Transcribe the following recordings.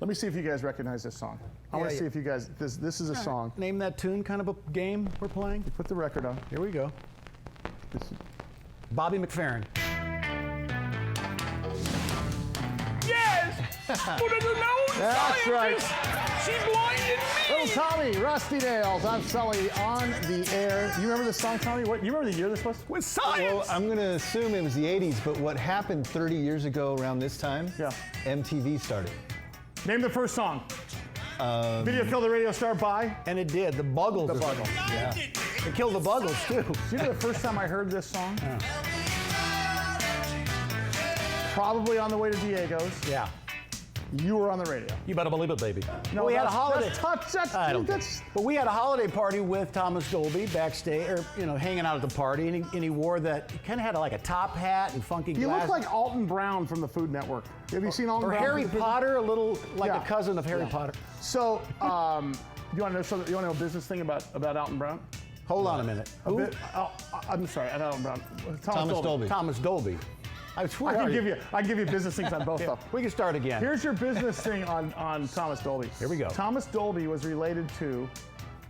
Let me see if you guys recognize this song. I want to see if you guys, this is a song. Name that tune, kind of a game we're playing. Put the record on. Here we go. This is Bobby McFerrin. Yes! Put it in That's right. She blinded me! Little Tommy Russ T Nailz. I'm Sully on the air. You remember this song, Tommy? What? You remember the year this was? With science! Well, I'm going to assume it was the 80s, but what happened 30 years ago around this time? Yeah. MTV started. Name the first song. Video Killed the Radio Star by? And it did. The Buggles. The Buggles. Yeah. It killed the Buggles, too. Do you know the first time I heard this song? Probably on the way to Diego's. Yeah. You were on the radio. You better believe it, baby. No, we had a holiday. But we had a holiday party with Thomas Dolby backstage, or hanging out at the party, and he wore that. He kind of had like a top hat and funky He glasses. looked like Alton Brown from the Food Network. Have you seen Alton or Brown? Harry Potter, a little like Yeah. a cousin of Harry Potter. So, you want to know a business thing about Alton Brown? Hold on a minute. Who? I'm sorry, not Alton Brown. Thomas Dolby. Thomas Dolby. I swear. I can give you business things on both though. We can start again. Here's your business thing on Thomas Dolby. Here we go. Thomas Dolby was related to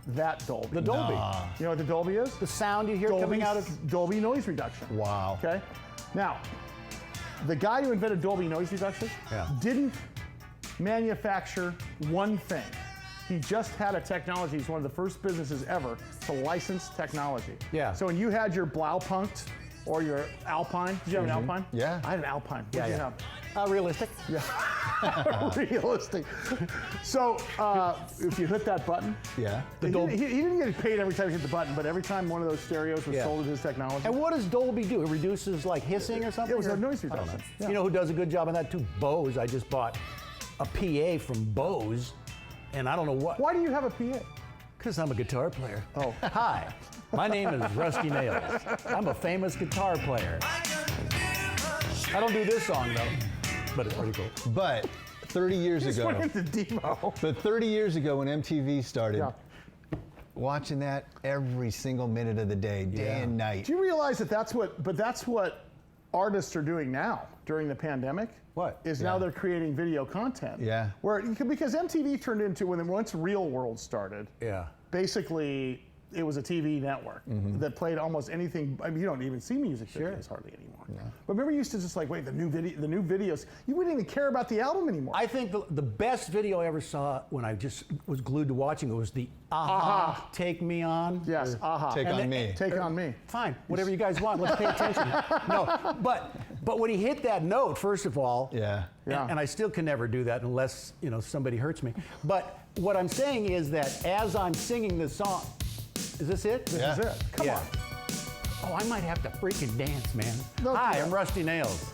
that Dolby. The Dolby. Nah. You know what the Dolby is? The sound you hear coming out of. Dolby noise reduction. Wow. Okay. Now, the guy who invented Dolby noise reduction didn't manufacture one thing. He just had a technology. He's one of the first businesses ever to license technology. Yeah. So when you had your Blaupunkt or your Alpine, did you have an Alpine? Yeah. I had an Alpine. What did you have? Realistic. Yeah. Realistic. So if you hit that button, Yeah. he didn't get paid every time you hit the button, but every time one of those stereos was sold with his technology. And what does Dolby do? It reduces like hissing or something? It was or? a noise I don't reduction. know. Yeah. You know who does a good job on that too? Bose. I just bought a PA from Bose, and I don't know what. Why do you have a PA? Because I'm a guitar player. Oh. Hi, my name is Rusty Nailz. I'm a famous guitar player. I don't do this song though, but it's pretty cool. But 30 years Just ago, went into demo. but 30 years ago when MTV started, Yeah. watching that every single minute of the day, day and night. Do you realize that's what artists are doing now during the pandemic? What? Is now they're creating video content. Yeah. Because MTV turned into, once Real World started, Yeah. basically it was a TV network that played almost anything. I mean, you don't even see music videos hardly anymore. But remember, you used to just like, wait, the new videos. You wouldn't even care about the album anymore. I think the best video I ever saw when I just was glued to watching it was the Aha. Take Me On. Yes, Aha. Take on me. Take on me. Fine, whatever you guys want. Let's pay attention. No, but when he hit that note, first of all, Yeah. and I still can never do that unless somebody hurts me. But what I'm saying is that as I'm singing this song, is this it? This is it. Come on. Oh, I might have to freaking dance, man. No, Hi, yeah. I'm Rusty Nailz.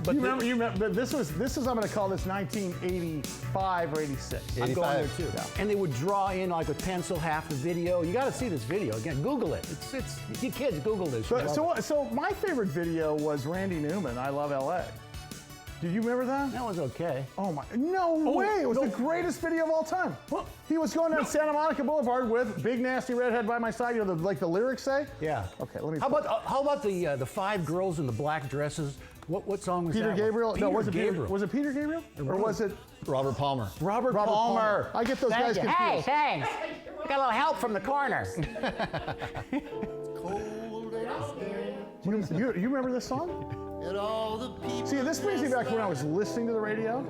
But You remember, but this is, I'm going to call this 1985 or 86. I'm going there 85. too. And they would draw in like with pencil half the video. You got to see this video again. Google it. It's you kids Google this. So my favorite video was Randy Newman, I Love LA. Did you remember that? That was okay. Oh my, no way. It was the greatest video of all time. He was going down Santa Monica Boulevard with Big Nasty Redhead by my side, like the lyrics say? Yeah. Okay, let me. How about the five girls in the black dresses? What song was Peter that? Gabriel? Peter No, was it Gabriel. Was it Peter Gabriel? Or was it Robert Palmer. Robert Palmer? I get those guys confused. Hey, thanks. Got a little help from the corner. You remember this song? See, this brings me back to when I was listening to the radio,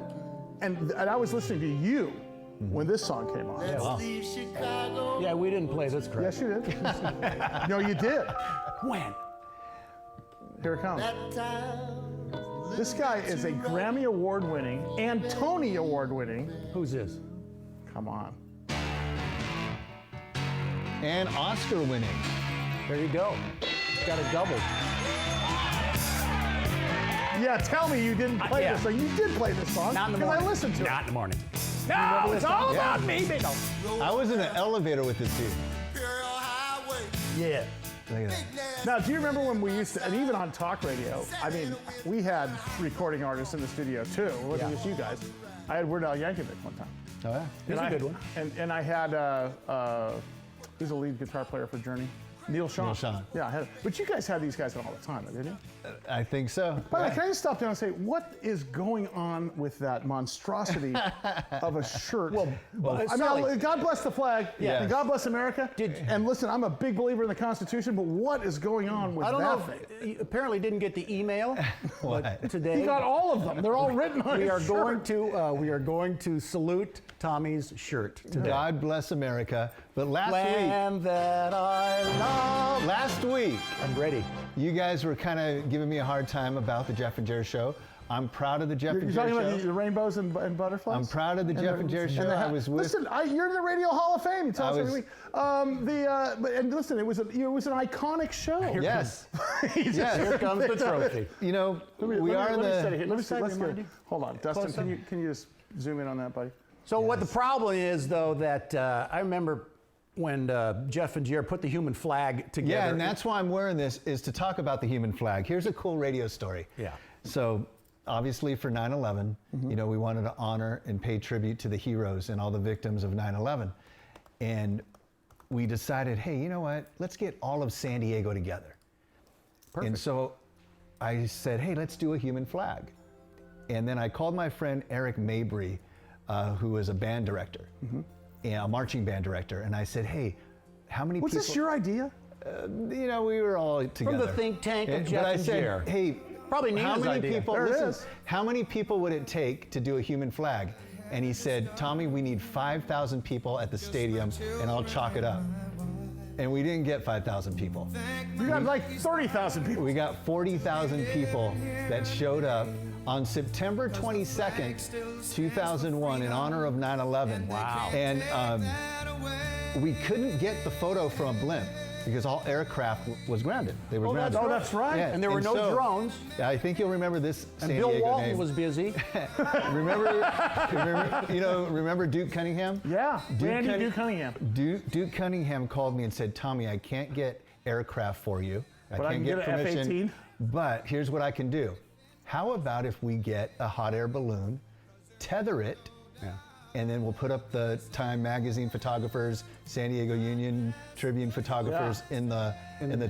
and I was listening to you when this song came on. Yeah, wow. Yeah, we didn't play this crap. Yes, you did. No, you did. When? Here it comes. This guy is a Grammy Award-winning and Tony Award-winning. Who's this? Come on. And Oscar winning. There you go. Got a double. Yeah, tell me you didn't play this song. You did play this song. Not in the because morning. I listened to it. Not in the morning. No, it's all about me, baby. I was in an elevator with this dude. Yeah. Look at that. Now, do you remember when we used to, and even on talk radio, I mean, we had recording artists in the studio too. It wasn't just you guys. I had Weird Al Yankovic one time. Oh, yeah. He's a good one. And I had, who's the lead guitar player for Journey? Neil Sean. Neil Sean. Yeah, but you guys had these guys on all the time, didn't you? I think so. By the way, can I just stop down and say, what is going on with that monstrosity of a shirt? Well, I Sully, mean, God bless the flag, Yes. and God bless America. And listen, I'm a big believer in the Constitution, but what is going on with I don't that know. thing? If, you apparently didn't get the email. But today He got all of them. They're all written on we his are shirt. we are going to salute Tommy's shirt today. God bless America. But Land that I love. last week, I'm ready. you guys were kind of giving me a hard time about the Jeff and Jerry show. I'm proud of the Jeff You're and Jerry talking show. about the rainbows and butterflies? I'm proud of the Jeff and Jerry show. I was with. Listen, you're in the Radio Hall of Fame. You tell us I every week. And listen, it was an iconic show. Yes. Yes. Here comes the trophy. You know, we are in Let me the. let's remind you. Hold on, Dustin. Can you just zoom in on that, buddy? So what the problem is, though, that I remember when Jeff and Jerry put the human flag together. Yeah, and that's why I'm wearing this, is to talk about the human flag. Here's a cool radio story. Yeah. So, obviously for 9/11, you know, we wanted to honor and pay tribute to the heroes and all the victims of 9/11. And we decided, hey, you know what? Let's get all of San Diego together. Perfect. And so I said, hey, let's do a human flag. And then I called my friend Eric Mabry, who was a band director, and a marching band director. And I said, hey, how many Was people? this your idea? You know, we were all together. From the think tank of Jeff But I and said, Jerry. hey, Probably how Nina's many idea. people, There it listen, is. how many people would it take to do a human flag? And he said, Tommy, we need 5,000 people at the stadium, and I'll chalk it up. And we didn't get 5,000 people. You got like 30,000 people. We got 40,000 people that showed up on September 22nd, 2001, in honor of 9/11. Wow. And we couldn't get the photo from a blimp because all aircraft was grounded. They were grounded. That's right. Yeah, And there were no so, drones. I think you'll remember this And San Bill Diego Walton name. was busy. remember Duke Cunningham? Yeah, Randy Cunning- Duke Cunningham. Duke Cunningham called me and said, Tommy, I can't get aircraft for you. But I can't can get get an permission. F-18. But here's what I can do. How about if we get a hot air balloon, tether it, and then we'll put up the Time Magazine photographers, San Diego Union Tribune photographers in the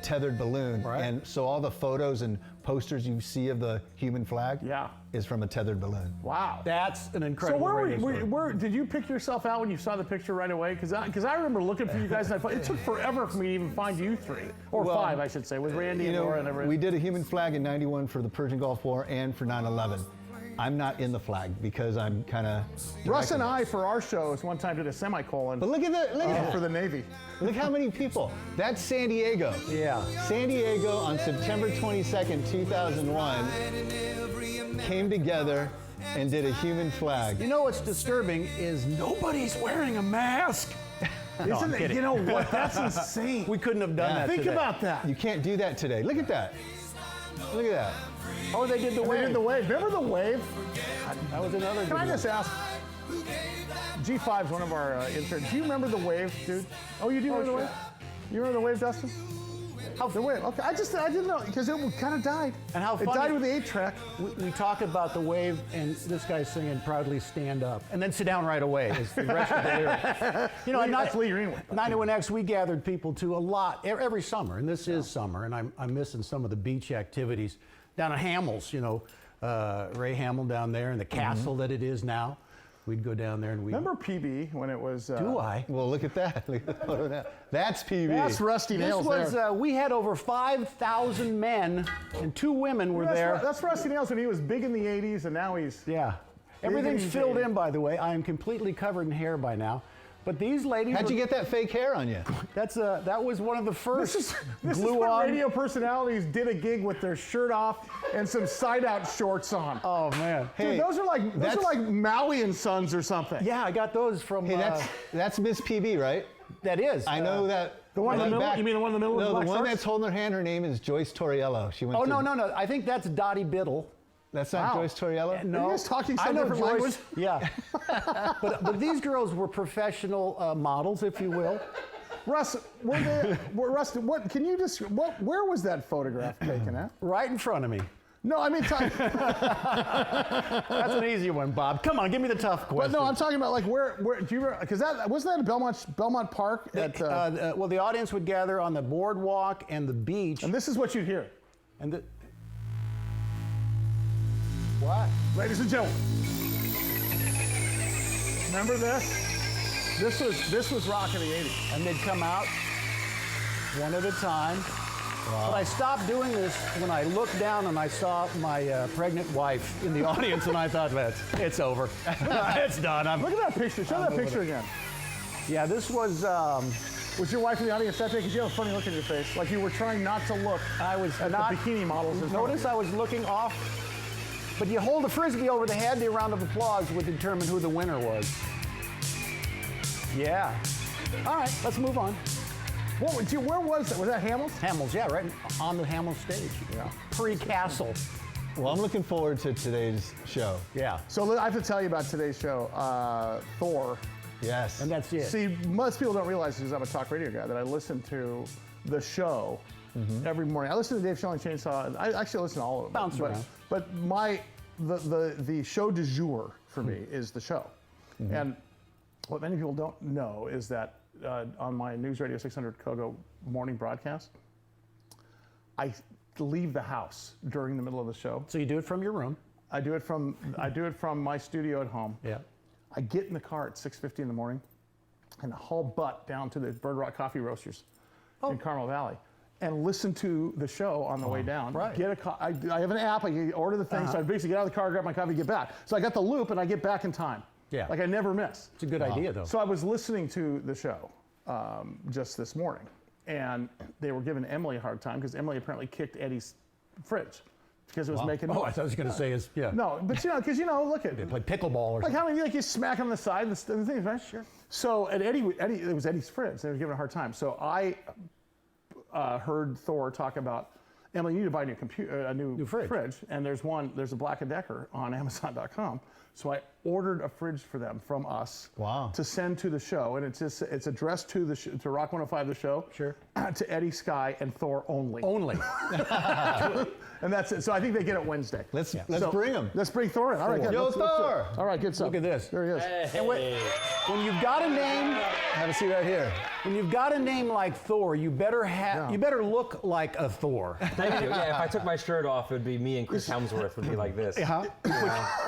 tethered balloon. Right. And so all the photos and posters you see of the human flag is from a tethered balloon. Wow. That's an So incredible radio story. where did you pick yourself out when you saw the picture right away? Because I remember looking for you guys, and it took forever for me to even find you three, or Well, five, I should say, with Randy and Laura and everything. we did a human flag in '91 for the Persian Gulf War and for 9/11. I'm not in the flag because I'm kind of. Russ and I, for our shows, one time did a semicolon But look at that! for the Navy. Look how many people. That's San Diego. Yeah. San Diego on September 22nd, 2001, came together and did a human flag. You know what's disturbing is nobody's wearing a mask. Isn't it? kidding. You know what? That's insane. We couldn't have done that Think today. about that. You can't do that today. Look at that. Look at that. Oh, they did the We wave. did the wave. Remember the wave? That was another Can good I one. just ask? G5's one of our interns. Do you remember the wave, dude? Oh, you do remember the wave? You remember the wave, Dustin? The wave. Okay, I didn't know because it kind of died. And how it funny- died with the 8-track. We talk about the wave, and this guy's singing "Proudly Stand Up," and then sit down right away. Is the rest of the lyrics. You know, That's Lee Greenwood. 91X, we gathered people to a lot every summer, and this is summer, and I'm missing some of the beach activities down at Hamels. You know, Ray Hamill down there, and the castle that it is now. We'd go down there and we. Remember PB when it was? Do I? Well, look at that. Look at the photo now. That's PB. That's Rusty This Nailz was. there. We had over 5,000 men, and 2 women were there. That's Rusty Nailz when he was big in the 80s, and now he's. Yeah. Everything's Big filled in in, by the way. I am completely covered in hair by now. But these ladies. How'd you get that fake hair on you? That was one of the first This is glue when on. radio personalities did a gig with their shirt off and some side-out shorts on. Oh man. Dude, Hey, those are like Maui and Sons or something. Yeah, I got those from. Hey, that's Miss PB, right? that is. I know that. The one in the like middle? back- You mean the one in the middle with No, the the black one shorts? that's holding her hand. Her name is Joyce Torriello. She went. Oh to, no! I think that's Dottie Biddle. That's not Wow. Joyce Torriello. No, Are you guys talking I some know different Joyce. language? Yeah, but these girls were professional models, if you will. Russ, Russ, what can you just? Where was that photograph taken at? Right in front of me. No, I mean, That's an easy one, Bob. Come on, give me the tough question. but no, I'm talking about like where do you because that wasn't that at Belmont Park at well, the audience would gather on the boardwalk and the beach. and this is what you'd hear. And the, What? Ladies and gentlemen. Remember this? This was rock in the 80s. and they'd come out one at a time. But I stopped doing this when I looked down and I saw my pregnant wife in the audience, and I thought, it's over. It's done. Look at that picture. Show that picture again. Yeah, this was. Was your wife in the audience that day? Because you have a funny look in your face. Like you were trying not to look I was at not. the bikini models. in front of Notice you. I was looking off. But you hold the frisbee over the head, the round of applause would determine who the winner was. Yeah. All right, let's move on. Where was that? Was that Hamels? Hamels, yeah, right on the Hamels stage. Yeah. Pre-Castle. Well, I'm looking forward to today's show. Yeah. So I have to tell you about today's show, Thor. Yes. And that's it. See, most people don't realize because I'm a talk radio guy that I listen to the show every morning. I listen to Dave Shelley Chainsaw. And I actually listen to all of them. Bounce around. But the show du jour for me is the show. And what many people don't know is that on my News Radio 600 Kogo morning broadcast, I leave the house during the middle of the show. So you do it from your room. I do it from my studio at home. Yeah. I get in the car at 6:50 in the morning and haul butt down to the Bird Rock Coffee Roasters in Carmel Valley and listen to the show on the way down. right. Get I have an app. I order the thing, so I basically get out of the car, grab my coffee, get back. So I got the loop, and I get back in time. Yeah. Like I never miss. It's a good idea, though. So I was listening to the show just this morning, and they were giving Emily a hard time because Emily apparently kicked Eddie's fridge because it was making noise. Oh, I thought I was going to say is, yeah. No, but because look at They play pickleball or like something. how many you smack on the side the things, right? Sure. So and Eddie, it was Eddie's fridge. They were giving a hard time. So I heard Thor talk about Emily, you need to buy a new fridge. And there's a Black & Decker on Amazon.com. So I ordered a fridge for them from us to send to the show, and it's addressed to to Rock 105 the show, to Eddie, Sky, and Thor only. Only. And that's it. So I think they get it Wednesday. Let's bring him. Let's bring Thor in. All right, good. Yo, Let's do it. Thor! All right, good stuff. Look at this. There he is. And when you've got a name, Have a seat right here. when you've got a name like Thor, you better look like a Thor. Thank you. Yeah, if I took my shirt off, it would be me and Chris Helmsworth would be like this.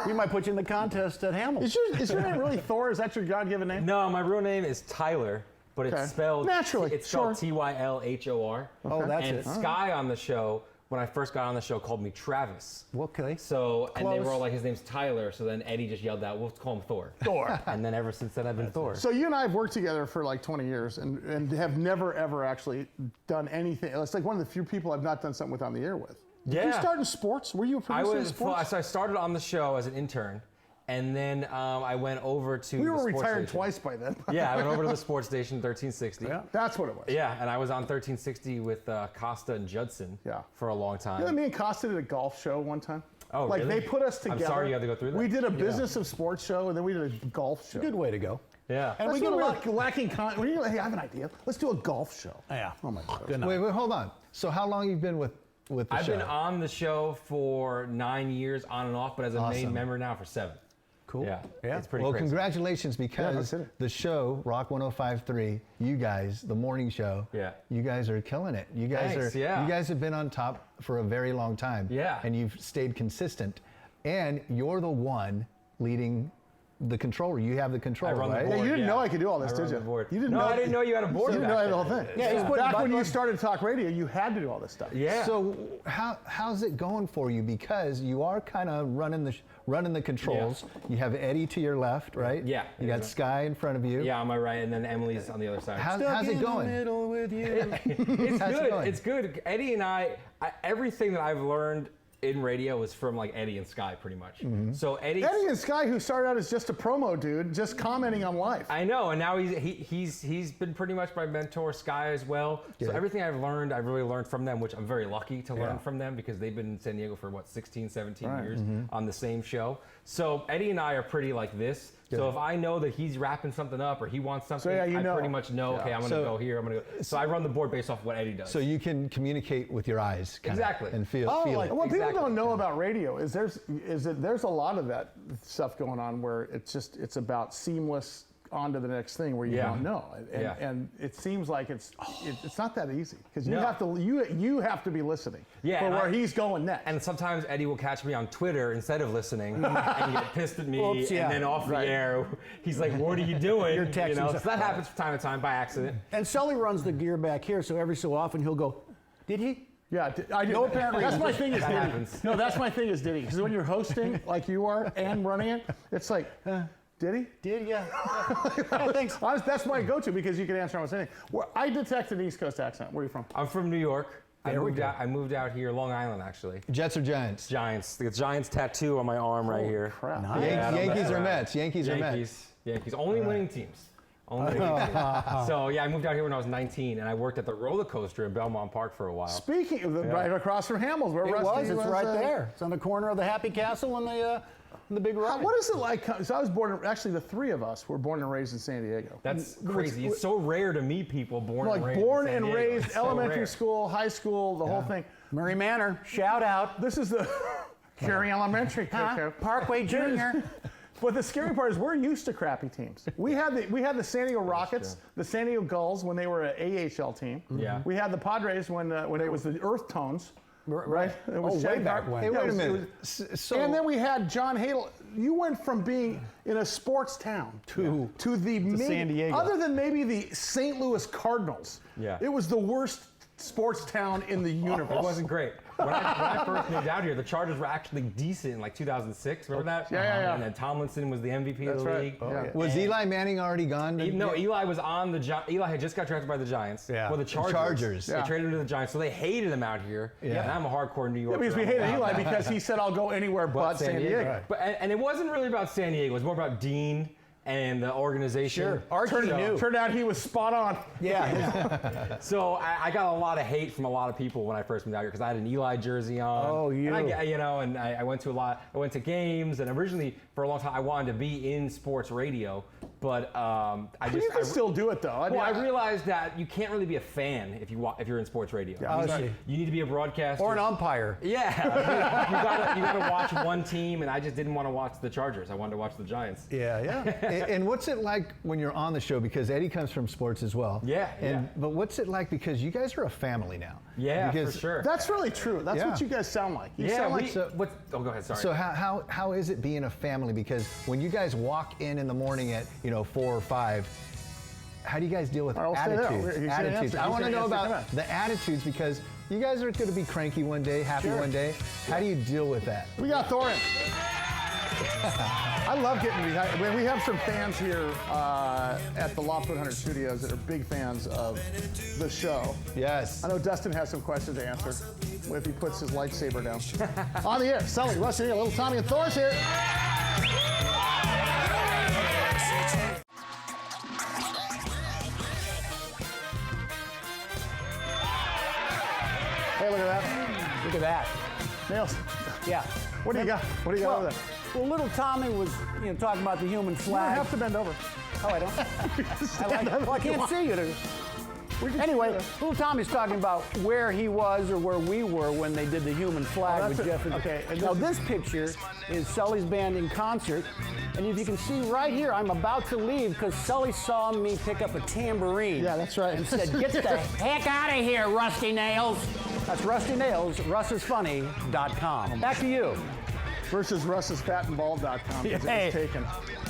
We might put you in the contest at Hamels. Is your name really Thor? Is that your God-given name? No, my real name is Tyler, but Okay. it's spelled Naturally, It's spelled sure. Tylhor. Oh, that's and it. Sky on the show, when I first got on the show, called me Travis. Okay. So, and they were Close. all like, his name's Tyler. So then Eddie just yelled out, we'll call him Thor. Thor. And then ever since then, I've been Thor. So you and I have worked together for like 20 years and have never, ever actually done anything. It's like one of the few people I've not done something with on the air with. Did you start in sports? Were you a producer in sports? So I started on the show as an intern. And then I went over to We the were sports retired station. twice by then. Yeah, I went over to the sports station 1360. Yeah. That's what it was. Yeah, and I was on 1360 with Costa and Judson for a long time. You know, me and Costa did a golf show one time. Oh, like really? they put us I'm together. sorry you had to go through that. We did a business of sports show, and then we did a golf show. Good way to go. Yeah. And That's we get a when lot. we're lacking content. When you're like, hey, I have an idea. Let's do a golf show. Yeah. Oh my God. Good enough. Wait, hold on. So how long you been with the I've show? been on the show for 9 years, on and off, but as a main member now for 7. Cool. Yeah, Yeah. it's pretty Well, crazy. congratulations because consider. the show, Rock 105.3, you guys, the morning show, you guys are killing it. You guys Thanks, you guys have been on top for a very long time. Yeah. And you've stayed consistent. And you're the one leading the controller. You have the control, I run the right? board. Yeah, you didn't know I could do all this, I did run you? the board. You didn't No, know. I didn't know you had a board You didn't know I had the whole thing. Yeah, he's putting Back when you buttons- started talk radio, you had to do all this stuff. Yeah. So how's it going for you? Because you are kind of running the controls. You have Eddie to your left, right? Yeah. You got Sky in front of you. Yeah, on my right, and then Emily's on the other side. How's it going? It's How's it good. going? It's good. Eddie and I, everything that I've learned in radio was from like Eddie and Sky, pretty much. So Eddie and Sky, who started out as just a promo dude, just commenting on life. I know, and now he's been pretty much my mentor, Sky as well. So everything I've learned, I've really learned from them, which I'm very lucky to learn from them because they've been in San Diego for 16, 17 years on the same show. So Eddie and I are pretty like this. So if I know that he's wrapping something up or he wants something, I pretty much know, okay, I'm going to go here, I'm going to go. So I run the board based off what Eddie does. So you can communicate with your eyes, Exactly. and feel it. What people don't know about radio is there's a lot of that stuff going on where it's about seamless on to the next thing where you don't know, and it seems like it's not that easy because you have to be listening for where he's going next. And sometimes Eddie will catch me on Twitter instead of listening and get pissed at me, and then off the air, he's like, "What are you doing?" You're texting. So that happens from time to time by accident. And Sully runs the gear back here, so every so often he'll go, "Did he?" Yeah, I do. No apparent That's reason. my thing is That Diddy. happens. No, that's my thing is Diddy. Because when you're hosting like you are and running it, it's like, did he? Did, yeah. Thanks. That's my go-to because you can answer almost anything. I detect an East Coast accent. Where are you from? I'm from New York. I moved out here, Long Island, actually. Jets or Giants? Giants. The Giants tattoo on my arm right here. Crap. Nice. Yankees or Mets? Yankees or Mets? Yankees. Only winning teams. Only winning teams. So yeah, I moved out here when I was 19, and I worked at the roller coaster in Belmont Park for a while. Speaking of right across from Hamels, where Rusty It's right there. It's on the corner of the Happy Castle and the big ride. What is it like? So I was actually the three of us were born and raised in San Diego. That's crazy. It's so rare to meet people born and raised. Born in San and Diego. raised, It's so elementary rare. school, high school, the whole thing. Murray Manor, shout out. This is the Cary Elementary. Parkway Junior. But the scary part is we're used to crappy teams. We had the San Diego Rockets, the San Diego Gulls when they were an AHL team. Yeah. We had the Padres when it was the Earth Tones. Right. It was way Shane back Park. when. Hey, Yeah, wait a it minute. was- and then we had John Hadel. You went from being in a sports town to San Diego. Other than maybe the St. Louis Cardinals. Yeah. It was the worst sports town in the universe. It wasn't great. When I first moved out here, the Chargers were actually decent in like 2006. Remember that? Yeah. And then Tomlinson was the MVP of the right. league. Yeah. Was Eli Manning already gone? No, Eli was on the Eli had just got drafted by the Giants. Yeah. Well, the Chargers. Chargers. They Yeah. traded him to the Giants, so they hated him out here. Yeah. And I'm a hardcore New Yorker. Because we hated Eli because he said, I'll go anywhere but San Diego. Right. But and it wasn't really about San Diego. It was more about Dean and the organization. Sure. Archie knew. Turned out he was spot on. Yeah. So I got a lot of hate from a lot of people when I first moved out here because I had an Eli jersey on. Oh, you. And I went to I went to games, and originally for a long time I wanted to be in sports radio, but You can still do it though. I realized that you can't really be a fan if you're in sports radio. You need to be a broadcaster Or an umpire. Yeah, you gotta watch one team, and I just didn't want to watch the Chargers. I wanted to watch the Giants. Yeah. And what's it like when you're on the show? Because Eddie comes from sports as well. Yeah. But what's it like because you guys are a family now? Yeah, Because- for sure. That's really true. That's Yeah. what you guys sound like. You Yeah, sound like go ahead. Sorry. So how is it being a family? Because when you guys walk in the morning at 4 or 5, how do you guys deal with All right, I'll stay there. attitudes? He's gonna Attitudes. answer. I He's want to gonna know answer. about the attitudes because you guys are going to be cranky one day, happy one day. How do you deal with that? we got Thor in. I love getting behind. I mean, we have some fans here at the Loft 100 Studios that are big fans of the show. Yes. I know Dustin has some questions to answer if he puts his lightsaber down. On the air, Sully, Russ here, little Tommy and Thor's here. Hey, look at that. Look at that. Nails. Yeah. What do you got? What do you got over there? Well, little Tommy was, talking about the human You don't flag. have to bend over. Oh, I don't. I can't see you. Anyway, little Tommy's talking about where he was or where we were when they did the human flag that's with it. Jeff. Okay, and Now this this picture is Sully's band in concert, and if you can see right here, I'm about to leave because Sully saw me pick up a tambourine. Yeah, that's right. And said, "Get the heck out of here, Rusty Nailz." That's Rusty Nailz. RussIsFunny.com. Back to you. Versus RussIsFatandBald.com. It Hey. was taken.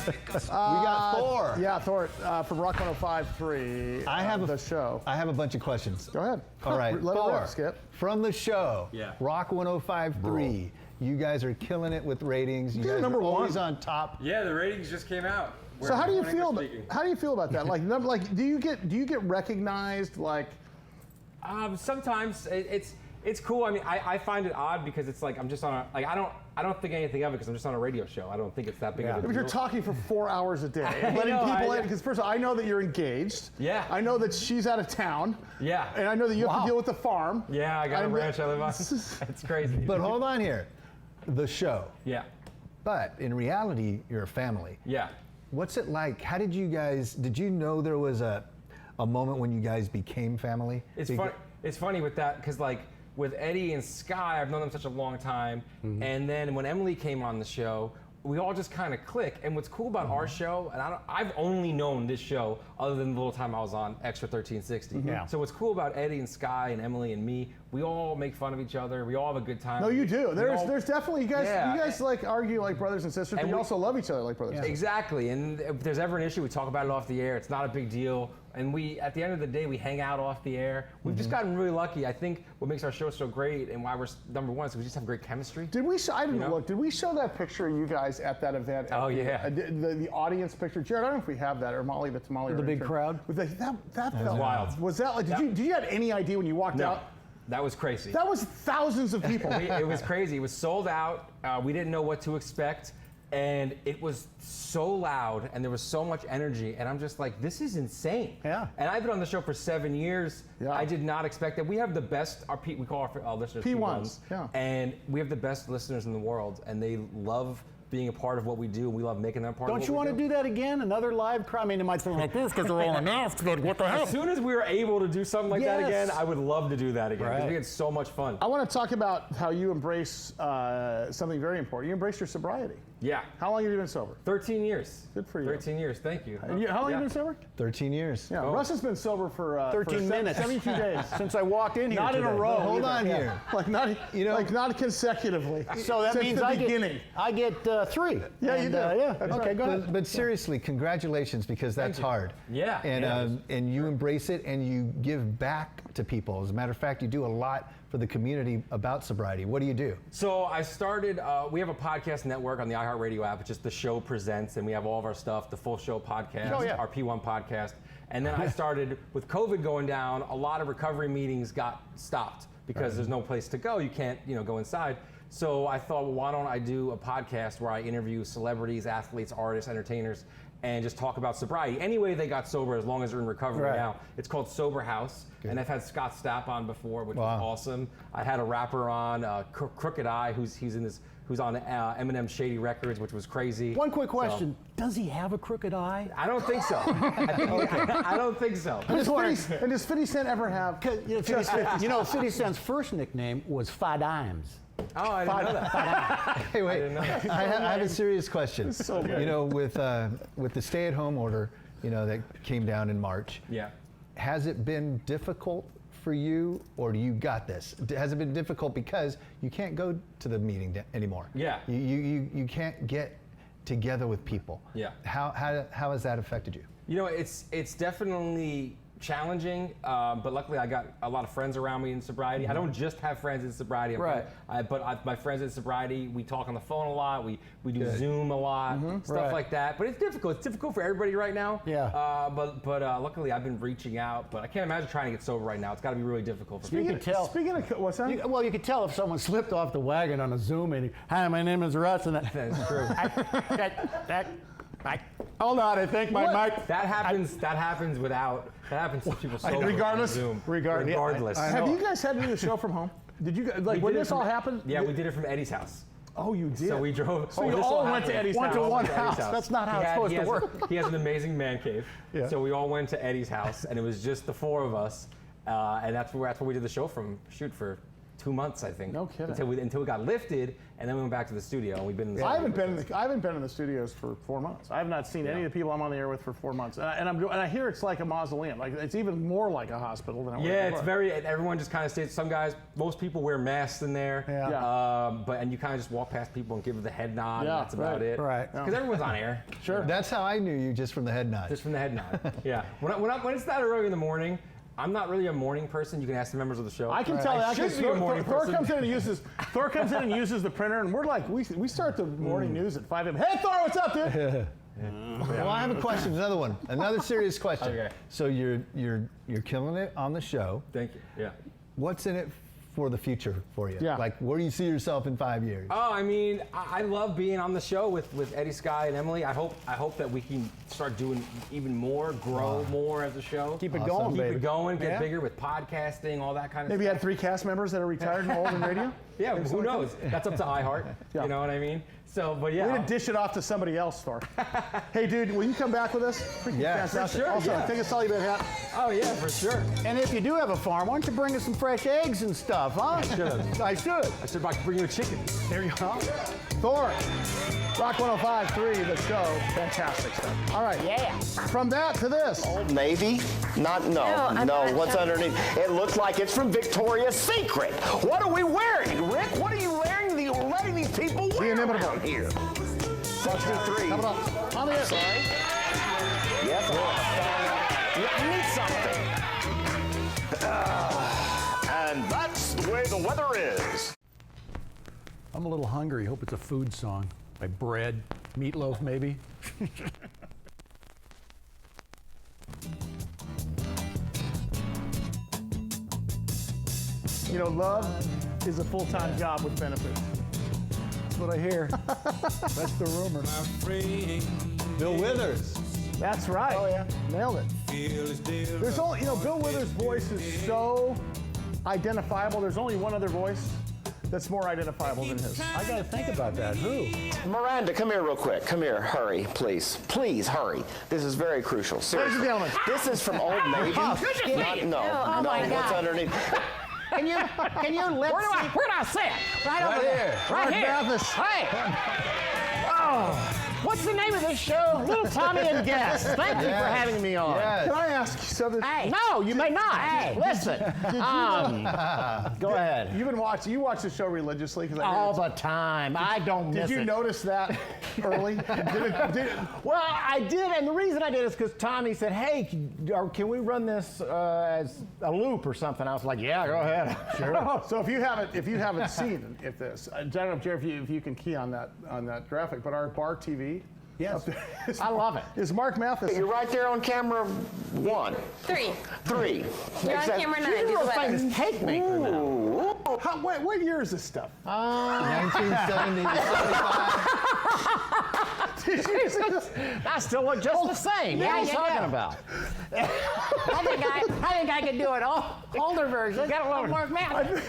We got Thor. Yeah, Thor from Rock 105.3. I have the show. I have a bunch of questions. Go ahead. All right, Let it Thor, rip, Skip. from the show, Yeah. Rock 105.3. You guys are killing it with ratings. You You're guys number are always one. on top. yeah, the ratings just came out. So how do you feel? How do you feel about that? Like, do you get recognized? Like, Sometimes it's cool. I mean, I find it odd because it's like I'm just on I don't think anything of it because I'm just on a radio show. I don't think it's that big of a if deal. you're talking for 4 hours a day, I and letting know, people in, because first of all, I know that you're engaged. Yeah. I know that she's out of town. Yeah. And I know that you have to deal with the farm. Yeah, I got a I'm- ranch I live on. It's crazy. But hold on here. The show. yeah. but in reality, you're a family. Yeah. What's it like? How did you guys? Did you know there was a moment when you guys became family? It's funny with that because like with Eddie and Sky, I've known them such a long time, and then when Emily came on the show, we all just kind of click. And what's cool about our show, and I've only known this show other than the little time I was on Extra 1360. Yeah. So what's cool about Eddie and Sky and Emily and me, we all make fun of each other. We all have a good time. No, you do. There's definitely, you guys Yeah. like argue like brothers and sisters, but you also love each other like brothers and sisters. Exactly, and if there's ever an issue, we talk about it off the air. It's not a big deal. And at the end of the day, we hang out off the air. We've just gotten really lucky. I think what makes our show so great and why we're number one is we just have great chemistry. Did we? I didn't look. Did we show that picture of you guys at that event? Oh, yeah. The audience picture. Jared, I don't know if we have that or Molly, the tamale. The big crowd? That felt wild. Was that like? Did you have any idea when you walked out? That was crazy. That was thousands of people. It was crazy. It was sold out. We didn't know what to expect. And it was so loud and there was so much energy. And I'm just like, this is insane. Yeah. And I've been on the show for 7 years. Yeah. I did not expect that. We have the best, we call our listeners P1s. Yeah. And we have the best listeners in the world. And they love being a part of what we do. And we love making them part of what we do. Don't you want to do that again? Another live crowd? I mean, it might sound like this because they're all announced, but what the hell? As soon as we were able to do something like that Yes. again, I would love to do that again. Because Right. we had so much fun. I want to talk about how you embrace something very important. You embrace your sobriety. Yeah. How long have you been sober? 13 years. Good for you. 13 years, thank you. And how long have you been sober? 13 years. Yeah, Oh. Russ has been sober for 13 minutes. 72 days. Since I walked in here Not in a today. row. Hold on either. here. Like not, like not consecutively. So that Since means the I beginning. get 3. Yeah, you And, do. yeah. That's Okay, right. go ahead. But seriously, congratulations because that's you. hard. Yeah, And yeah, it is. and you embrace it and you give back to people. As a matter of fact, you do a lot for the community about sobriety. What do you do? So I started, we have a podcast network on the iHeartRadio app. It's just the show presents, and we have all of our stuff, the full show podcast, Oh, yeah. our P1 podcast. And then I started, with COVID going down, a lot of recovery meetings got stopped because there's no place to go. You can't, go inside. So I thought, well, why don't I do a podcast where I interview celebrities, athletes, artists, entertainers, and just talk about sobriety. Any way they got sober, as long as they're in recovery Right. now. It's called Sober House, and I've had Scott Stapp on before, which was Wow. awesome. I had a rapper on, Crooked Eye, who's on Eminem's Shady Records, which was crazy. One quick question. Does he have a crooked eye? I don't think so. I don't think so. And does 50 Cent ever have? 50 Cent's first nickname was Fi Dimes. Oh, I didn't know that. Hey, wait. didn't know that. I have a serious question. so good. With the stay-at-home order, that came down in March. Yeah. Has it been difficult for you, or do you got this? Has it been difficult because you can't go to the meeting anymore? Yeah. You can't get together with people. Yeah. How has that affected you? It's definitely challenging, but luckily I got a lot of friends around me in sobriety. I don't just have friends in sobriety, Right. My friends in sobriety, we talk on the phone a lot, we do Good. Zoom a lot, stuff Right. like that. But it's difficult. It's difficult for everybody right now. Yeah. But luckily I've been reaching out. But I can't imagine trying to get sober right now. It's got to be really difficult for You people. can tell. Speaking of what's that? You could tell if someone slipped off the wagon on a Zoom meeting. Hi, my name is Russ, and That's true. hold on, I think my mic. That happens to people sober regardless? on Zoom. Regardless. Regardless. Have you guys had to do the show from home? Did you guys, like when did it this all from- happened? Yeah, we did it from Eddie's house. Oh, you did. So we drove. So you this all all went to happened- Eddie's Went to house. one Eddie's house. That's not how it's supposed to work. He has an amazing man cave. Yeah. So we all went to Eddie's house, and it was just the four of us, and that's where we did the show for 2 months, I think. No kidding. Until it got lifted, and then we went back to the studio, and we've been in the I studio haven't been in the studios for 4 months. I have not seen any of the people I'm on the air with for 4 months, and I hear it's like a mausoleum. Like it's even more like a hospital than it was Yeah, before. it's very. Everyone just kind of stays. Most people wear masks in there. Yeah. And you kind of just walk past people and give the head nod. Yeah, and that's about right, it. right. Because everyone's on air. Sure. That's how I knew you, just from the head nod. Just from the head nod. Yeah. When it's that early in the morning, I'm not really a morning person. You can ask the members of the show. I can tell that should because be a morning Thor person. comes in and uses the printer, and we're like we start the morning news at 5 a.m. Hey Thor, what's up, dude? Well, I have a question. Another serious question. Okay. So you're killing it on the show. Thank you. Yeah. What's in it for the future for you? Yeah. Like, where do you see yourself in 5 years? Oh, I mean, I love being on the show with Eddie, Sky, and Emily. I hope that we can start doing even more, grow more as a show. Keep it Awesome. going, Keep baby. it going, get Yeah. bigger with podcasting, all that kind of Maybe you stuff. had 3 cast members that are retired and old in radio. Yeah, who knows? That's up to iHeart. Yeah. You know what I mean? So, but yeah. We're gonna dish it off to somebody else, Thor. Hey, dude, will you come back with us? Yeah, for fantastic. sure, Also, yeah. take a Sully bit hat. Oh yeah, for sure. And if you do have a farm, why don't you bring us some fresh eggs and stuff, huh? I should. I should about to bring you a chicken. There you go. Thor, Rock 105.3, the show. Fantastic stuff. All right. Yeah. From that to this. Old Navy? Not, no. I'm not What's sure. underneath? It looks like it's from Victoria's Secret. What are we wearing, Rick? What are you wearing? Letting these people wear inimitable. around here? 63. Coming up on the air. Sorry? Yes, I need something. And that's the way the weather is. I'm a little hungry. Hope it's a food song. Like bread, meatloaf, maybe. You know, love is a full-time job with benefits. That's what I hear. That's the rumor. Bill Withers. That's right. Oh, yeah. Nailed it. There's only, Bill Withers' voice is so identifiable. There's only one other voice that's more identifiable than his. I got to think about that. Who? Miranda, come here real quick. Come here. Hurry, please. Please hurry. This is very crucial. Seriously. Ladies and gentlemen. This is from Old Navy. Oh No. my What's God. underneath? Can you lip sync? Where do I say it? Right over there. Right Mark here. Mathis. Hey. Oh. What's the name of this show? Little Tommy and Guest. Thank you for having me on. Yes. Can I ask you something? Hey. No, you may not. Hey, listen. Go ahead. You watch the show religiously? Because All the time. I don't miss Did you it. notice that early? Well, I did, and the reason I did is because Tommy said, "Hey, can we run this as a loop or something?" I was like, "Yeah, go ahead." Sure. So if you haven't seen this, I don't know, Jerry, if you can key on that graphic, but our bar TV. Yes. I love it. Is Mark Mathis. You're right there on camera 1. 3. 3. You're on camera 9. Do the You're a weather. famous cake maker now. What year is this stuff? 1970 to 75. Did you see this? I still look just the same. What are you talking about? I think I could do it all. Older version. Got a little Mark Mathis.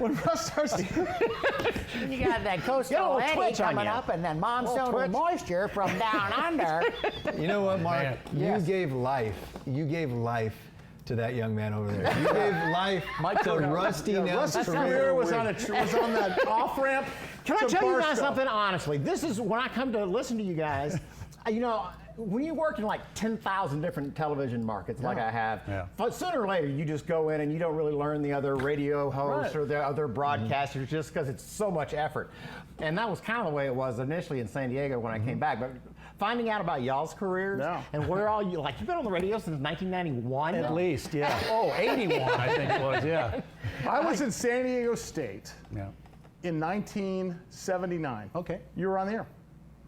When Russ starts, You got that Get a coastal little eddy twitch on coming you. up, and then monsoon twitch. moisture from down under. You know what, Mark? Yes. You gave life to that young man over there. You gave life to Russ T Nailz. Russ's career was on that off ramp. Can I tell you guys something honestly? This is when I come to listen to you guys. When you work in like 10,000 different television markets like I have, but sooner or later you just go in and you don't really learn the other radio hosts or the other broadcasters just because it's so much effort. And that was kind of the way it was initially in San Diego when I came back. But finding out about y'all's careers and where all you, you've been on the radio since 1991? At least, yeah. Oh, 81, I think it was, yeah. I was in San Diego State Yeah. in 1979. Okay. You were on the air.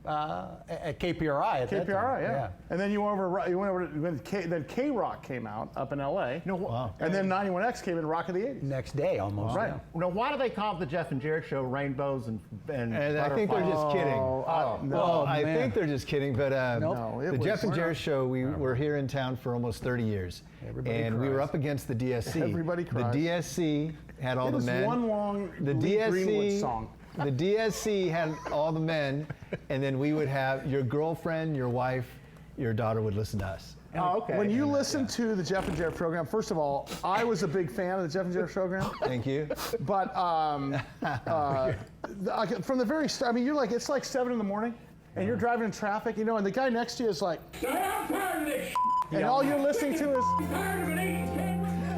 At KPRI at that time. KPRI, yeah. And then you went over then K-Rock came out up in LA. And then 91X came in Rock of the 80s. Next day, almost. Right. Now, why do they call it the Jeff and Jared Show Rainbows and And I think they're just kidding. No, I think they're just kidding, but No, it the was- Jeff and Jared Show, we were here in town for almost 30 years. Everybody We were cries. up against the DSC. Everybody cries. The DSC had all It the was men. one long the Lee Greenwood DSC song. The DSC had all the men, and then we would have your girlfriend, your wife, your daughter would listen to us. Oh, okay. When you listen to the Jeff and Jared program, first of all, I was a big fan of the Jeff and Jared program. Thank you. But from the very start, I mean, it's like 7 in the morning, and you're driving in traffic, and the guy next to you is like, and all you're listening to is,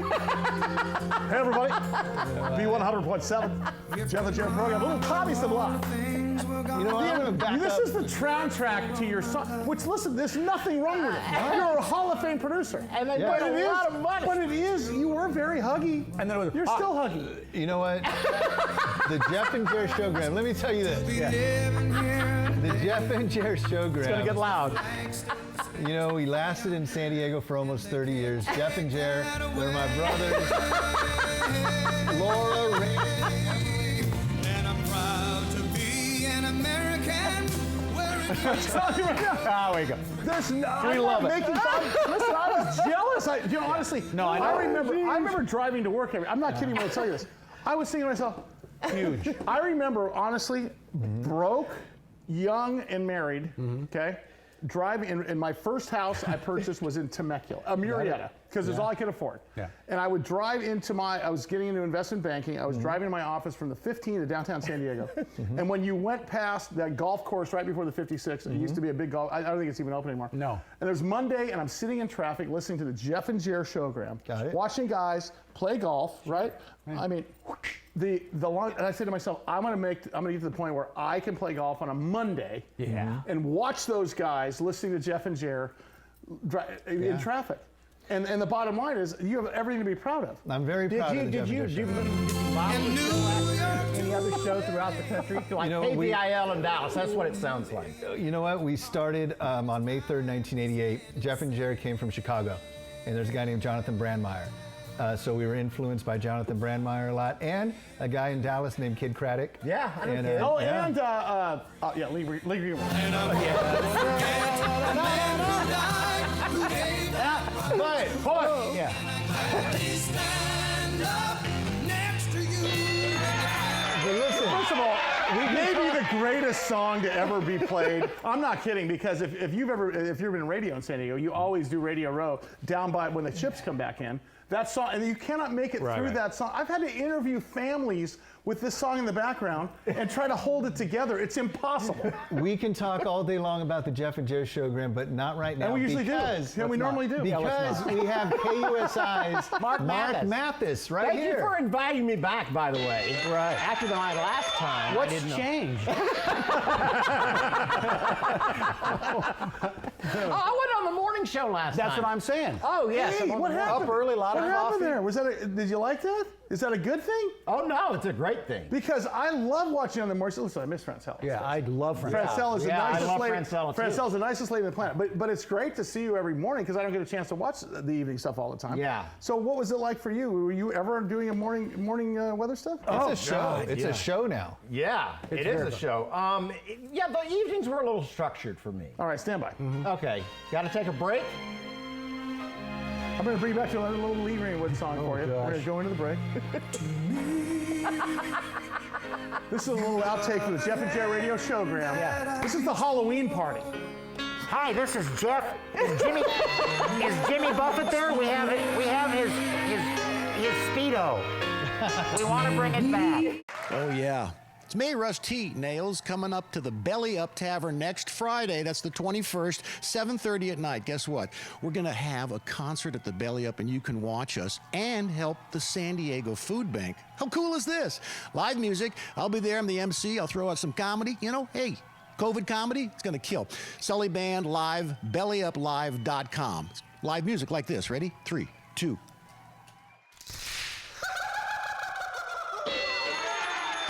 hey everybody, B100.7, Jeff and Jared program, little Tommy's the block. You know what? I'm gonna back This up. is the soundtrack to your song. Which, listen, there's nothing wrong with it. You're a Hall of Fame producer. And they paid a lot of money. But it is, you were very huggy. And then it was, You're still huggy. You know what? The Jeff and Jared Showgram. Let me tell you this. The Jeff and Jared Showgram. It's gonna get loud. We lasted in San Diego for almost 30 years. Jeff and Jared, they're my brothers. Laura, Ray. And I'm proud to be an American. I'm telling you right now. There we go. I'm love not it. making fun. Listen, I was jealous. Honestly, No, I know. I remember driving to work I'm not kidding when I tell you this. I was thinking to myself, Huge. I remember, honestly, broke, young, and married, okay? Driving, and my first house I purchased was in Temecula, Murrieta, because it's all I could afford. Yeah. And I would drive into I was getting into investment banking. I was driving to my office from the 15 to downtown San Diego. And when you went past that golf course right before the 56, it used to be a big golf, I don't think it's even open anymore. No. And there's Monday, and I'm sitting in traffic listening to the Jeff and Jer showgram, watching guys play golf, right? I mean, the long, and I said to myself, I'm gonna get to the point where I can play golf on a Monday and watch those guys listening to Jeff and Jer in traffic. And the bottom line is, you have everything to be proud of. I'm very proud of the Did you any other shows throughout the country? Like KVIL in Dallas, that's what it sounds like. You know what? We started on May 3rd, 1988. Jeff and Jerry came from Chicago, and there's a guy named Jonathan Brandmeier. So we were influenced by Jonathan Brandmeier a lot, and a guy in Dallas named Kid Craddock. Yeah, I know Kid. Lee Greenwood. But, hold on. Stand up next to you. But listen, first of all, maybe the greatest song to ever be played. I'm not kidding, because if you've ever been in radio in San Diego, you always do Radio Row down by when the chips come back in. That song, and you cannot make it through that song. I've had to interview families with this song in the background and try to hold it together. It's impossible. We can talk all day long about the Jeff and Jerry showgram, but not right now. And we usually do. Yeah, we normally do. Because we have KUSI's Mark Mathis right here. Thank you for inviting me back, by the way. Right. After my last time. What's changed? I went on the morning show last time. That's what I'm saying. Oh, yes. Hey, what happened? Up early, a lot of What coffee. happened there? Was that did you like that? Is that a good thing? Oh, no, it's a great thing. Because I love watching on the morning. Listen, I miss Francella. Yeah, I love Francella is the nicest I love lady. Francella, too. Francella's the nicest lady on the planet. But it's great to see you every morning, because I don't get a chance to watch the evening stuff all the time. Yeah. So what was it like for you? Were you ever doing a morning weather stuff? It's a show. It's a show now. Yeah, it is a show. Yeah, the evenings were a little structured for me. All right, stand by. Okay, got to take a break. I'm going to bring you back to a little Lee Greenwood song for you. gosh. We're going to go into the break. This is a little outtake from the Jeff and Jerry radio showgram. Yeah. This is the Halloween party. Hi, this is Jeff. Is Jimmy Buffett there? We have his Speedo. We want to bring it back. Oh, yeah. It's me, Russ T Nailz, coming up to the Belly Up Tavern next Friday. That's the 21st, 7:30 at night. Guess what? We're going to have a concert at the Belly Up, and you can watch us and help the San Diego Food Bank. How cool is this? Live music. I'll be there. I'm the MC. I'll throw out some comedy. You know, hey, COVID comedy, it's going to kill. Sully Band Live, BellyUpLive.com. Live music like this. Ready? 3, 2.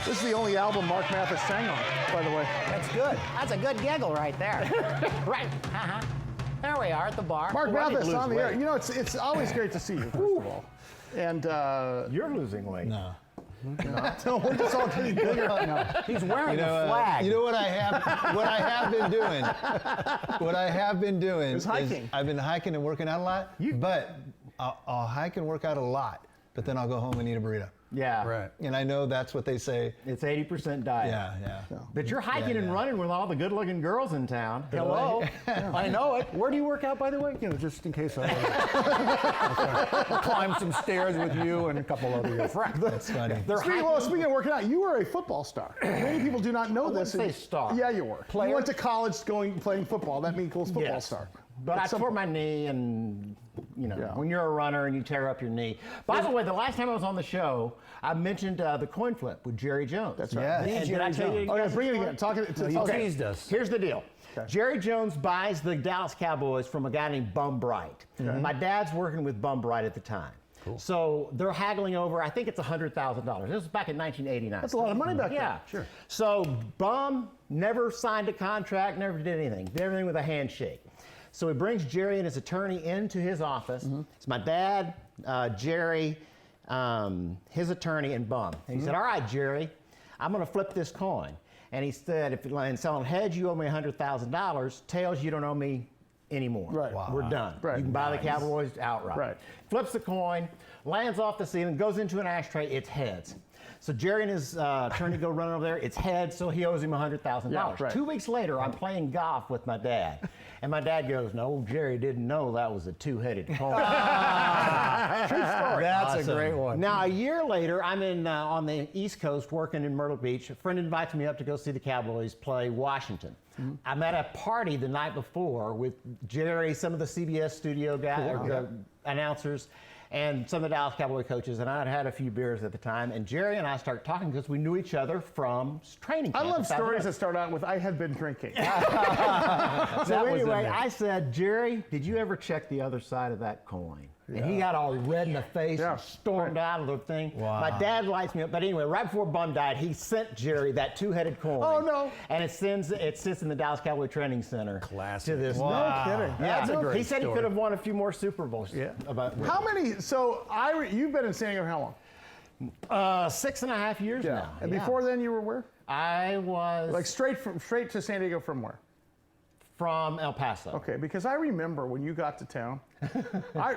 This is the only album Mark Mathis sang on, by the way. That's good. That's a good giggle right there. Right. There we are at the bar. Mark Ready to Mathis lose on the air. weight. You know, it's always great to see you, first of all. And You're losing weight. No. no, we're just all getting bigger. He's wearing a flag. You know what I have been doing? What I have been doing is hiking. I've been hiking and working out a lot. But I'll hike and work out a lot, but then I'll go home and eat a burrito. Yeah. Right. And I know that's what they say. It's 80% diet. Yeah. But you're hiking and running with all the good-looking girls in town. Hello. I know it. Where do you work out, by the way? You know, just in case I'll climb some stairs with you and a couple other your friends. That's funny. Speaking of working out, you were a football star. Many people do not know this. wouldn't say star. Yeah, you were. Player? You went to college playing football. That means football Yes. star. But I tore my knee, and when you're a runner and you tear up your knee. By the way, the last time I was on the show, I mentioned the coin flip with Jerry Jones. That's right. Yes. And did I tell you? Oh, yeah, bring it again. You teased us. Here's the deal. Okay. Jerry Jones buys the Dallas Cowboys from a guy named Bum Bright. My dad's working with Bum Bright at the time. Cool. So they're haggling over, I think it's $100,000. This was back in 1989. That's a lot of money back then. Yeah, sure. So Bum never signed a contract, never did anything. Did everything with a handshake. So he brings Jerry and his attorney into his office. It's my dad, Jerry, his attorney, and Bum. And he said, all right, Jerry, I'm going to flip this coin. And he said, if in selling heads, you owe me $100,000. Tails, you don't owe me anymore. Right. Wow. We're done. Right. You can buy the Cowboys outright. Right. Flips the coin, lands off the ceiling, goes into an ashtray, it's heads. So Jerry and his attorney go running over there. It's head, so he owes him $100,000. Yeah, right. 2 weeks later, I'm playing golf with my dad. And my dad goes, no, Jerry didn't know that was a two-headed coin. True story. That's a great one. Now, a year later, I'm in on the East Coast working in Myrtle Beach. A friend invites me up to go see the Cowboys play Washington. I'm at a party the night before with Jerry, some of the CBS studio guys, announcers, and some of the Dallas Cowboy coaches, and I had had a few beers at the time, and Jerry and I started talking because we knew each other from training camp. I love stories that start out with, I had been drinking. So anyway, I said, Jerry, did you ever check the other side of that coin? And he got all red in the face and stormed out of the thing. Wow. My dad lights me up. But anyway, right before Bum died, he sent Jerry that two-headed coin. Oh, no. And it sits in the Dallas Cowboy Training Center. Classic. To this No day. kidding. Yeah, That's a great he said story. he could have won a few more Super Bowls. Yeah. How many, so you've been in San Diego how long? 6.5 years now. And yeah. before then you were where? I was Like straight to San Diego from where? from El Paso. Okay, because I remember when you got to town. I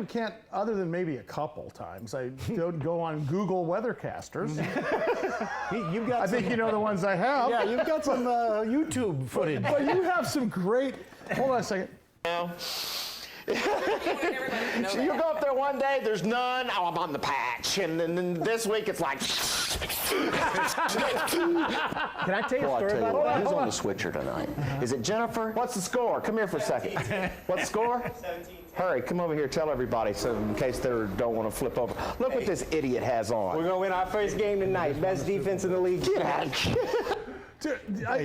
can't, other than maybe a couple times. I don't go on Google Weathercasters. You've got I think you know the ones I have. Yeah, you've got some YouTube footage. But you have some great. Hold on a second. So you go up there one day, there's none. Oh, I'm on the patch, and then this week it's like. Can I tell you a story about that? Who's on the switcher tonight? Is it Jennifer? What's the score? Come here for a second. What's the score? 17. Hurry, come over here. Tell everybody, so in case they don't want to flip over. Look what this idiot has on. We're gonna win our first game tonight. Best defense in the league. Get out. Dude,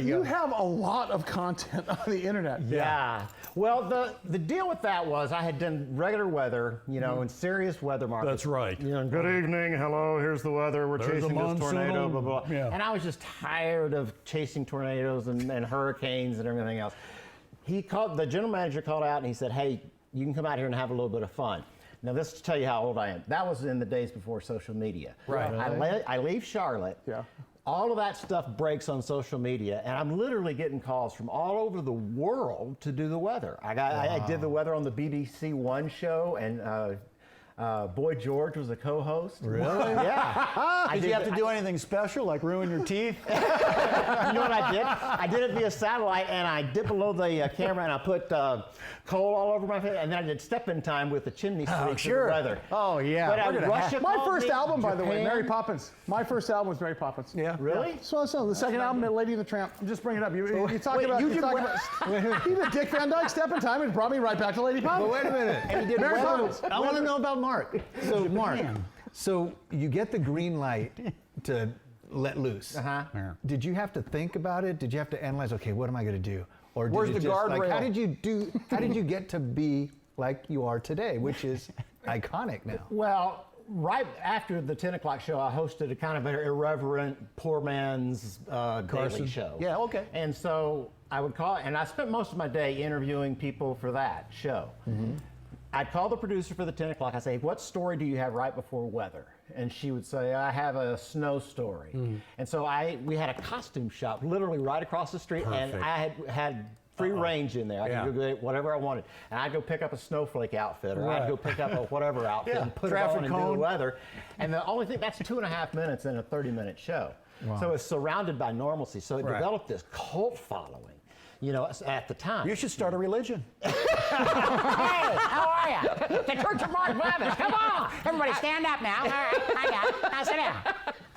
you have a lot of content on the internet. Yeah. Well, the deal with that was I had done regular weather, in serious weather markets. That's right. Good evening, hello, here's the weather, we're There's chasing a this tornado, monsoon. blah, blah. Yeah. And I was just tired of chasing tornadoes and hurricanes and everything else. The general manager called out and he said, hey, you can come out here and have a little bit of fun. Now, this to tell you how old I am. That was in the days before social media. Right. I leave Charlotte. Yeah. All of that stuff breaks on social media, and I'm literally getting calls from all over the world to do the weather. I did the weather on the BBC One show, and Boy George was a co-host. Really? Yeah. Did you have to do anything special, like ruin your teeth? You know what I did? I did it via satellite, and I dipped below the camera, and I put coal all over my face, and then I did step-in time with the chimney sweep for the weather. Oh, yeah. But Russia My called first me, album, by the way, Japan. Mary Poppins. My first album was Mary Poppins. Yeah. Really? So the second album, Lady and the Tramp. I'm just bringing it up. You talk wait, about. you You did talk what? about. He did Dick Van Dyke Step in Time and brought me right back to Lady Poppins. But wait a minute. And he did Mary weather. Poppins. I want to know about Mark. So, Mark, so you get the green light to let loose. Uh-huh. Yeah. Did you have to think about it? Did you have to analyze, okay, what am I going to do? Or did Where's it the just, like, guardrail? how did you get to be like you are today, which is iconic now? Well, right after the 10 o'clock show, I hosted a kind of an irreverent, poor man's daily show. Yeah, okay. And so I would call, and I spent most of my day interviewing people for that show. Mm-hmm. I'd call the producer for the 10 o'clock. I'd say, what story do you have right before weather? And she would say, I have a snow story. And so we had a costume shop literally right across the street, and I had free range in there. I could go get whatever I wanted. And I'd go pick up a snowflake outfit, or I'd go pick up a whatever outfit and put it on and do the weather. And the only thing, that's 2.5 minutes in a 30-minute show. So it's surrounded by normalcy. So it developed this cult following. At the time. You should start a religion. Hey, how are you? The Church of Mark Mathis. Come on. Everybody stand up now. All right, hang on. Now sit down.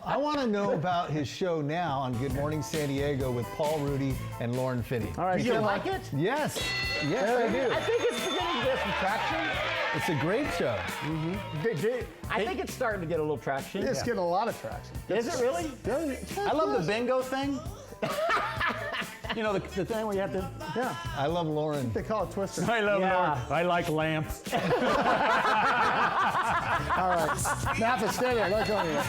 I want to know about his show now on Good Morning San Diego with Paul Rudy and Lauren Finney. All right, You like it? Yes, I do. I think it's beginning to get some traction. It's a great show. I think it's starting to get a little traction. It's getting a lot of traction. Is it really? I love the bingo thing. The thing where you have to. Yeah. I love Lauren. They call it Twister. I love Yeah. Lord. I like lamps. All right. Mathis, stay there. Let go of you.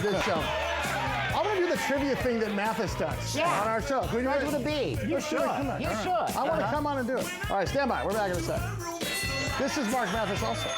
Big show. I want to do the trivia thing that Mathis does on our show. Can we do Starts it? with a B. You should. Come on. You should. I want to come on and do it. All right, stand by. We're back in a sec. This is Mark Mathis also.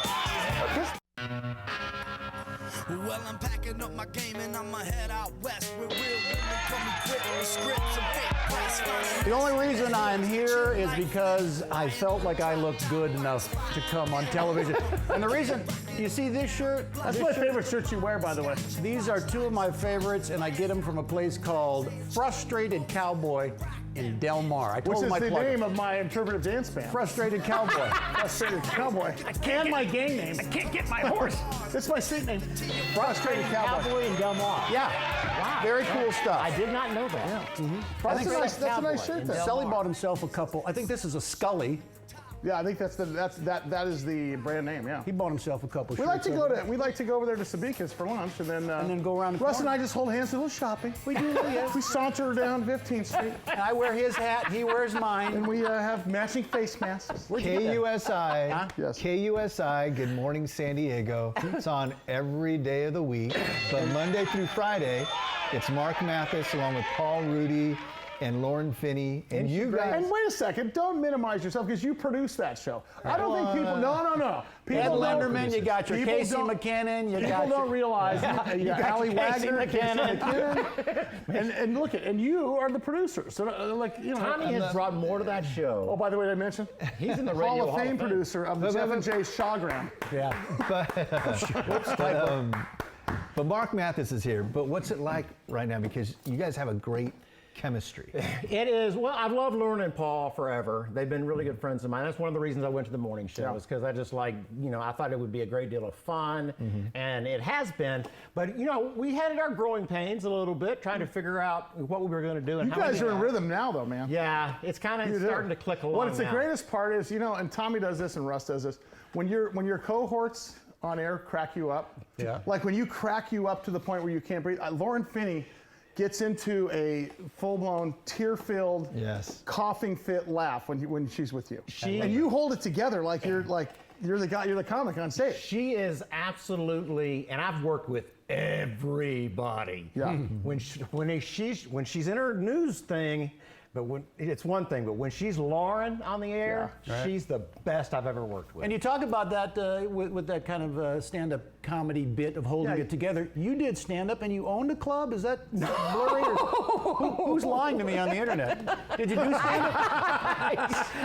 Well, I'm packing up my game and I'ma head out west where real women come equipped with scripts and fake press. The only reason I'm here is because I felt like I looked good enough to come on television. And the reason You see this shirt? That's my favorite shirt you wear, by the way. These are two of my favorites, and I get them from a place called Frustrated Cowboy in Del Mar. I told Which is my the plugger. name of my interpretive dance band. Frustrated Cowboy. Frustrated Cowboy. And my gang name. I can't get my horse. That's my street name. Frustrated Cowboy. in Del Mar. Yeah. Wow. Very cool stuff. I did not know that. I think That's a nice shirt there. Sully bought himself a couple. I think this is a Scully. Yeah, I think that is the brand name. Yeah. He bought himself a couple. We like to go over there to Sabika's for lunch, and then go around the Russ corner. and I just hold hands and a little shopping. We do, yes. We saunter down 15th Street, And I wear his hat. He wears mine. and we have matching face masks. KUSI, Yes. KUSI, Good Morning San Diego. It's on every day of the week, but Monday through Friday, it's Mark Mathis along with Paul Rudy and Lauren Finney, and you guys. And wait a second, don't minimize yourself because you produce that show. I don't think people. No. People Ed don't- Lenderman, you got your people Casey don't- McKinnon, you People got don't your... realize you got Ali Casey Wagner, McKinnon. and look at, and you are the producer. So Tommy has brought more to that show. Oh, by the way, did I mention? He's in the Hall radio of Fame producer of the Jeff and Jay Shawgram. Yeah. But Mark Mathis is here. But what's it like right now? Because you guys have a great chemistry. It is. Well, I've loved Lauren and Paul forever. They've been really good friends of mine. That's one of the reasons I went to the morning show, is because I just I thought it would be a great deal of fun, and it has been. But, we had our growing pains a little bit, trying to figure out what we were going to do. And You guys are in rhythm now, though, man. Yeah, it's kind of starting to click along What's the now. greatest part is, and Tommy does this and Russ does this, when your cohorts on air crack you up, like when you crack you up to the point where you can't breathe, Lauren Finney gets into a full-blown, tear-filled, coughing fit laugh when she's with you. And you hold it together like you're the comic on stage. She is absolutely, and I've worked with everybody. Yeah. When she's in her news thing, it's one thing, but when she's Lauren on the air, she's the best I've ever worked with. And you talk about that with that kind of stand-up comedy bit of holding it together. You did stand-up and you owned a club? Is that blurry? Or who's lying to me on the internet? Did you do stand-up?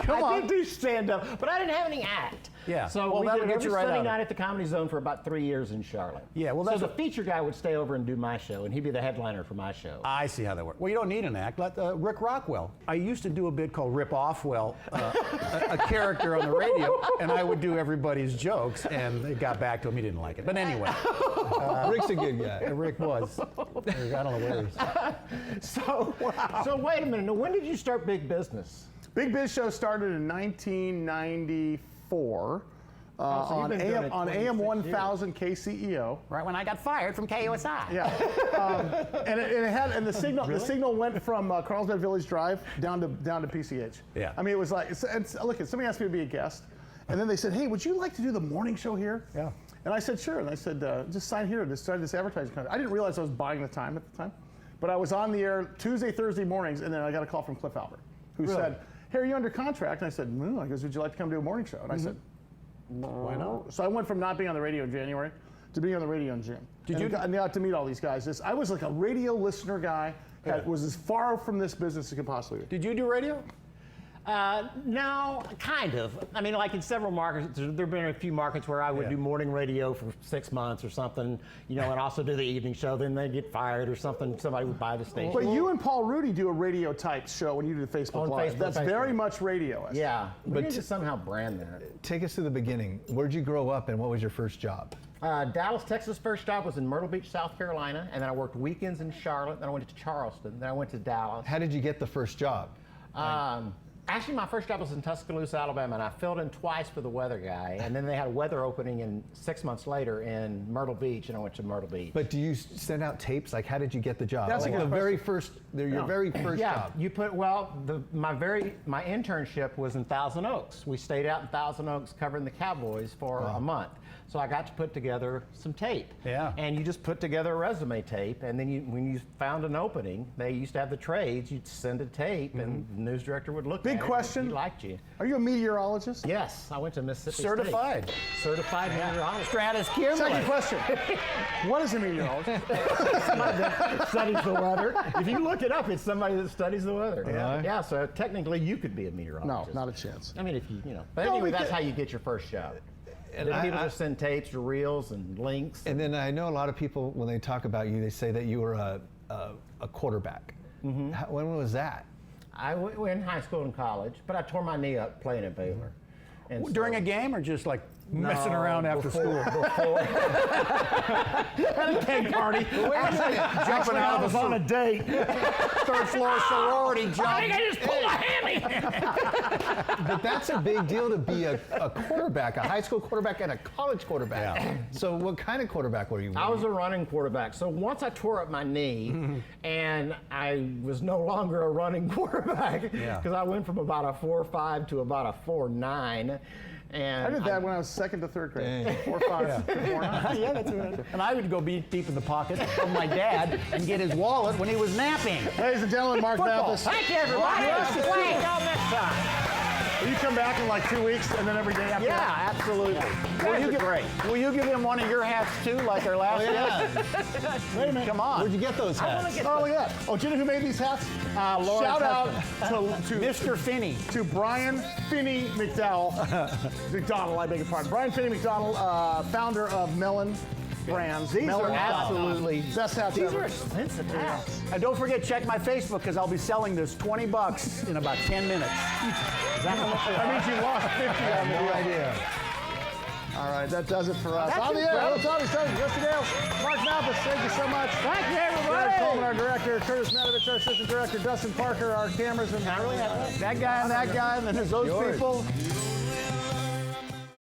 I did do stand-up, but I didn't have any act. Yeah. So we that'll did it get every you right Sunday out. night at the Comedy Zone for about 3 years in Charlotte. Yeah, well, so that's the feature guy would stay over and do my show, and he'd be the headliner for my show. I see how that works. Well, you don't need an act. Let Rick Rockwell. I used to do a bit called Rip Offwell, a character on the radio, and I would do everybody's jokes, and it got back to him. He didn't like it. But anyway. Rick's a good guy. Rick was. I don't know where he is. So wait a minute. Now, when did you start Big Business? Big Biz Show started in 1994 on AM 1000 KCEO. Right when I got fired from KUSI. Yeah, and the signal went from Carlsbad Village Drive down to PCH. Yeah. I mean, it was like, look, somebody asked me to be a guest, and then they said, hey, would you like to do the morning show here? Yeah. And I said, sure. And I said, just sign here to start this advertising contract. I didn't realize I was buying the time at the time, but I was on the air Tuesday, Thursday mornings, and then I got a call from Cliff Albert, who said, hey, are you under contract? And I said, no. I goes, would you like to come do a morning show? And I said, why not? So I went from not being on the radio in January to being on the radio in June. I got to meet all these guys. I was like a radio listener guy. Was as far from this business as I could possibly be. Did you do radio? No, kind of. I mean, like in several markets, there have been a few markets where I would do morning radio for 6 months or something, and also do the evening show. Then they'd get fired or something. Somebody would buy the station. But you and Paul Rudy do a radio type show when you do the Facebook Live. That's very much radio. Yeah, we need to somehow brand that. Take us to the beginning. Where'd you grow up and what was your first job? Dallas, Texas. First job was in Myrtle Beach, South Carolina, and then I worked weekends in Charlotte. Then I went to Charleston. Then I went to Dallas. How did you get the first job? Actually, my first job was in Tuscaloosa, Alabama, and I filled in twice for the weather guy. And then they had a weather opening 6 months later in Myrtle Beach, and I went to Myrtle Beach. But do you send out tapes? Like, how did you get the job? That's like a good the very first, your very first job. You put my internship was in Thousand Oaks. We stayed out in Thousand Oaks covering the Cowboys for a month. So I got to put together some tape. Yeah. And you just put together a resume tape, and then when you found an opening, they used to have the trades. You'd send a tape, and the news director would look at it. Big question. He liked you. Are you a meteorologist? Yes, I went to Mississippi Certified. State. Certified meteorologist. Stratus Kimberly. Second question. What is a meteorologist? Somebody that studies the weather. If you look it up, it's somebody that studies the weather. Yeah, so technically you could be a No, meteorologist. not a chance. I mean, if you. But anyway, that's how you get your first job. And Then people just send tapes or reels and links. And then I know a lot of people, when they talk about you, they say that you were a quarterback. When was that? I went in high school and college, but I tore my knee up playing at Baylor. And During a game or just like messing around after school? At a keg party. Jumping out of on a date. Third floor sorority jump. I think I just pulled a hammy. But that's a big deal to be a quarterback, a high school quarterback and a college quarterback. Yeah. So what kind of quarterback were you? I was a running quarterback. So once I tore up my knee, and I was no longer a running quarterback, because I went from about a 4.5 to about a 4.9. And I did that when I was 2nd to 3rd grade. 4.5, 4.9. Yeah, that's right. And I would go deep in the pocket of my dad and get his wallet when he was napping. Ladies and gentlemen, Mark Mathis. Thank you, everybody. Wait, till next time. Will you come back in like 2 weeks and then every day after that? Yeah, absolutely. Will you give him one of your hats too, like our last guest? Wait a minute. Come on. Where'd you get those hats? Oh, look at that. Oh, do you know who made these hats? Shout out to Mr. Finney. To Brian Finney McDowell. McDonald, I beg your pardon. Brian Finney McDonald, founder of Melon Brands. These Melon are absolutely best hats These ever. are expensive hats. And don't forget, check my Facebook because I'll be selling this $20 in about 10 minutes. That means you lost 50 on the deal. No idea. All right, that does it for us. That's On the air, incredible. Tommy Russ T Nailz, Mark Mathis, thank you so much. Thank you, Gary everybody. Coleman, our director, Curtis Matovich, our assistant director, Dustin Parker, our cameras, and That guy and that guy, and then there's those Yours. people.